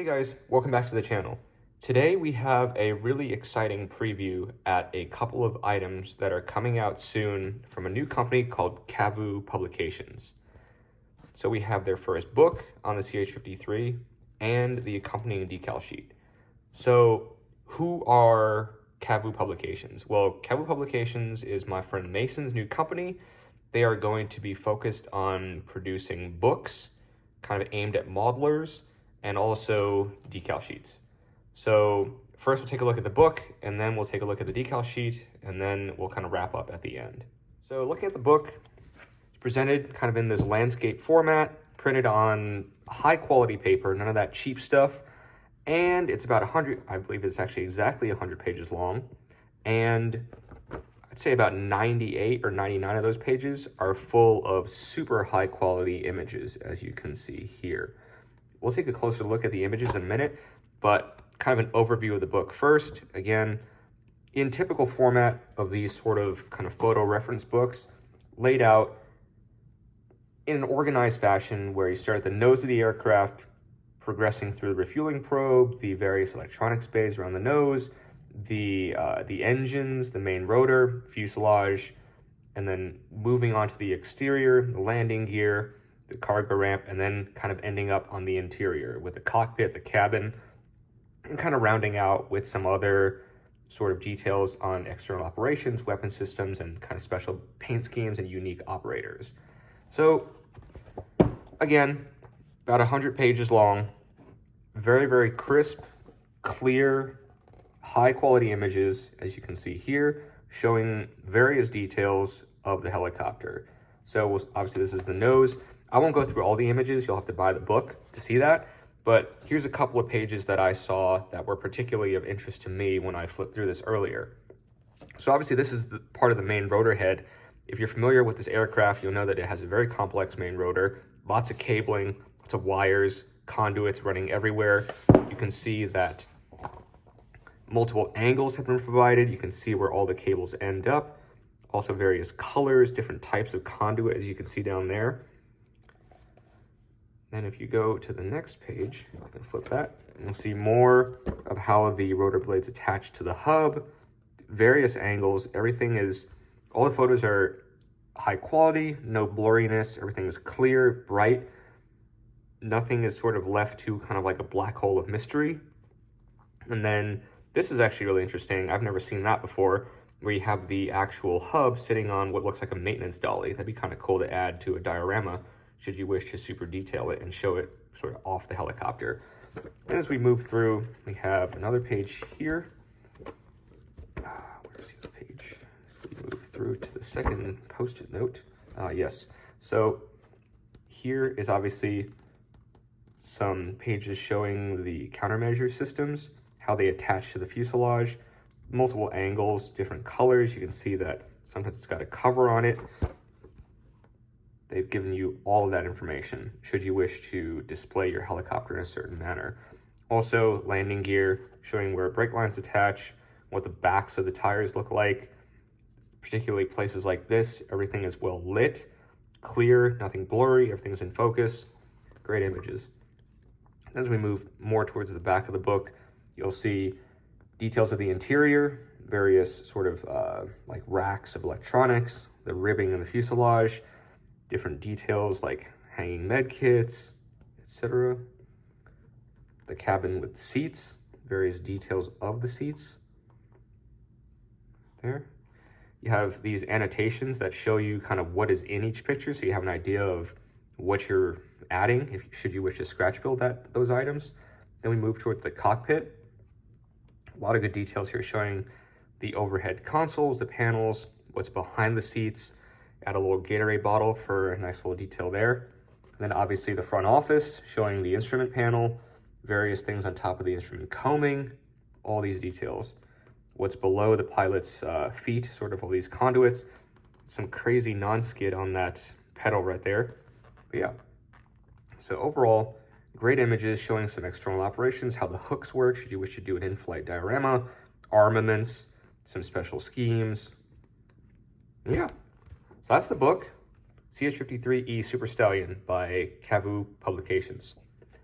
Hey guys, welcome back to the channel. Today we have a really exciting preview at a couple of items that are coming out soon from a new company called CAVU Publications. So we have their first book on the CH-53 and the accompanying decal sheet. So who are CAVU Publications? Well, CAVU Publications is my friend Mason's new company. They are going to be focused on producing books, kind of aimed at modelers, and also decal sheets. So first we'll take a look at the book, and then we'll take a look at the decal sheet, and then we'll kind of wrap up at the end. So looking at the book, it's presented kind of in this landscape format, printed on high quality paper, none of that cheap stuff. And it's about 100, I believe it's actually exactly 100 pages long. And I'd say about 98 or 99 of those pages are full of super high quality images, as you can see here. We'll take a closer look at the images in a minute, but kind of an overview of the book first. Again, in typical format of these sort of kind of photo reference books, laid out in an organized fashion where you start at the nose of the aircraft, progressing through the refueling probe, the various electronics bays around the nose, the engines, the main rotor, fuselage, and then moving on to the exterior, the landing gear, the cargo ramp, and then kind of ending up on the interior with the cockpit, the cabin, and kind of rounding out with some other sort of details on external operations, weapon systems, and kind of special paint schemes and unique operators. So again, about 100 pages long, very, very crisp, clear, high quality images, as you can see here, showing various details of the helicopter. So obviously this is the nose. I won't go through all the images, you'll have to buy the book to see that, but here's a couple of pages that I saw that were particularly of interest to me when I flipped through this earlier. So obviously this is the part of the main rotor head. If you're familiar with this aircraft, you'll know that it has a very complex main rotor, lots of cabling, lots of wires, conduits running everywhere. You can see that multiple angles have been provided. You can see where all the cables end up. Also various colors, different types of conduit, as you can see down there. Then if you go to the next page, if I can flip that, you'll see more of how the rotor blades attach to the hub, various angles. Everything is, all the photos are high quality, no blurriness. Everything is clear, bright. Nothing is sort of left to kind of like a black hole of mystery. And then this is actually really interesting. I've never seen that before, where you have the actual hub sitting on what looks like a maintenance dolly. That'd be kind of cool to add to a diorama, should you wish to super detail it and show it sort of off the helicopter. And as we move through, we have another page here. Where's the other page? If we move through to the second post-it note. Yes, so here is obviously some pages showing the countermeasure systems, how they attach to the fuselage, multiple angles, different colors. You can see that sometimes it's got a cover on it. They've given you all of that information should you wish to display your helicopter in a certain manner. Also, landing gear, showing where brake lines attach, what the backs of the tires look like, particularly places like this. Everything is well lit, clear, nothing blurry, everything's in focus. Great images. As we move more towards the back of the book, you'll see details of the interior, various sort of like racks of electronics, the ribbing in the fuselage, different details like hanging med kits, etc. The cabin with seats, various details of the seats. There. You have these annotations that show you kind of what is in each picture, so you have an idea of what you're adding, should you wish to scratch build those items. Then we move towards the cockpit. A lot of good details here showing the overhead consoles, the panels, what's behind the seats. Add a little Gatorade bottle for a nice little detail there. And then obviously the front office showing the instrument panel, various things on top of the instrument combing, all these details. What's below the pilot's feet, sort of all these conduits, some crazy non-skid on that pedal right there. But yeah, so overall, great images showing some external operations, how the hooks work, should you wish to do an in-flight diorama, armaments, some special schemes. Yeah. So that's the book, CH-53E Super Stallion by CAVU Publications.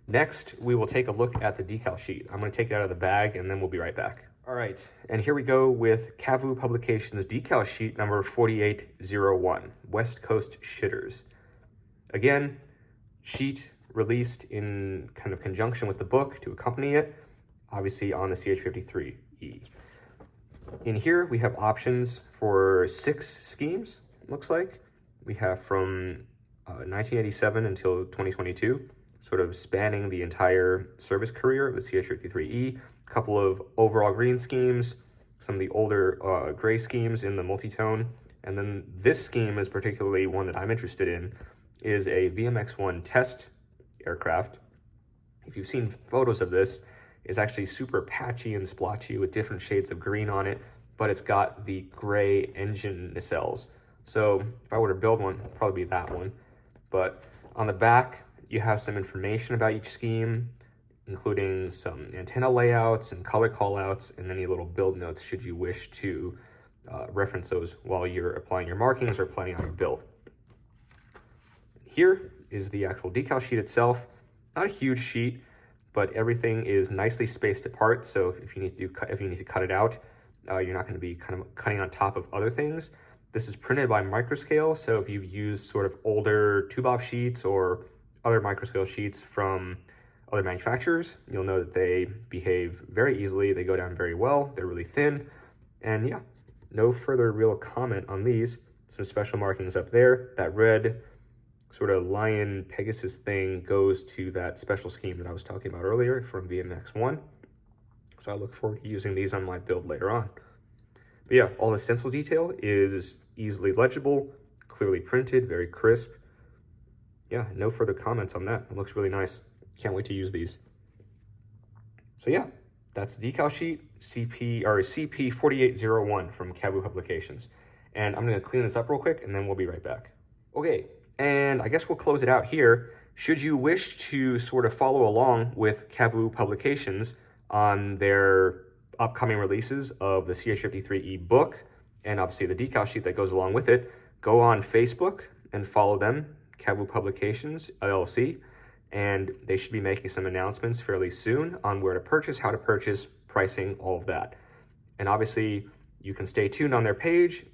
Next, we will take a look at the decal sheet. I'm going to take it out of the bag and then we'll be right back. All right, and here we go with CAVU Publications decal sheet number 4801, West Coast Shitters. Again, sheet released in kind of conjunction with the book to accompany it, obviously on the CH-53E. In here, we have options for 6 schemes, looks like. We have from 1987 until 2022, sort of spanning the entire service career of the CH-53E, a couple of overall green schemes, some of the older gray schemes in the multi-tone, and then this scheme is particularly one that I'm interested in, is a VMX-1 test aircraft. If you've seen photos of this, it's actually super patchy and splotchy with different shades of green on it, but it's got the gray engine nacelles. So if I were to build one, it'd probably be that one. But on the back, you have some information about each scheme, including some antenna layouts and color callouts, and any little build notes should you wish to reference those while you're applying your markings or planning on your build. Here is the actual decal sheet itself. Not a huge sheet, but everything is nicely spaced apart. So if you need to cut it out, you're not going to be kind of cutting on top of other things. This is printed by microscale, so if you've used sort of older 2-bob sheets or other microscale sheets from other manufacturers, you'll know that they behave very easily. They go down very well. They're really thin. And yeah, no further real comment on these. Some special markings up there. That red sort of lion Pegasus thing goes to that special scheme that I was talking about earlier from VMX-1. So I look forward to using these on my build later on. But yeah, all the stencil detail is easily legible, clearly printed, very crisp. Yeah, no further comments on that. It looks really nice. Can't wait to use these. So yeah, that's the decal sheet, CP4801 from CAVU Publications. And I'm gonna clean this up real quick and then we'll be right back. Okay, and I guess we'll close it out here. Should you wish to sort of follow along with CAVU Publications on their upcoming releases of the CH-53E book, and obviously the decal sheet that goes along with it, go on Facebook and follow them, CAVU Publications, LLC, and they should be making some announcements fairly soon on where to purchase, how to purchase, pricing, all of that. And obviously, you can stay tuned on their page,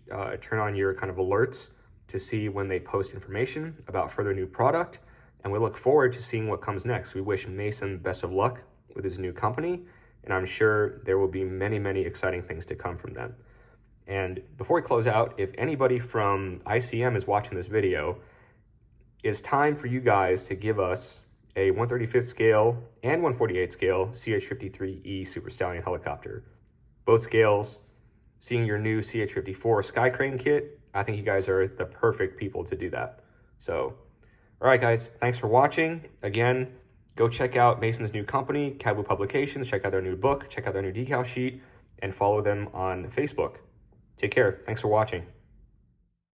turn on your kind of alerts to see when they post information about further new product, and we look forward to seeing what comes next. We wish Mason best of luck with his new company, and I'm sure there will be many, many exciting things to come from them. And before we close out, if anybody from ICM is watching this video, it's time for you guys to give us a 1/35 scale and 1/48 scale CH-53E Super Stallion helicopter. Both scales, seeing your new CH-54 Sky Crane kit, I think you guys are the perfect people to do that. So, all right, guys, thanks for watching. Again, go check out Mason's new company, CAVU Publications, check out their new book, check out their new decal sheet, and follow them on Facebook. Take care. Thanks for watching.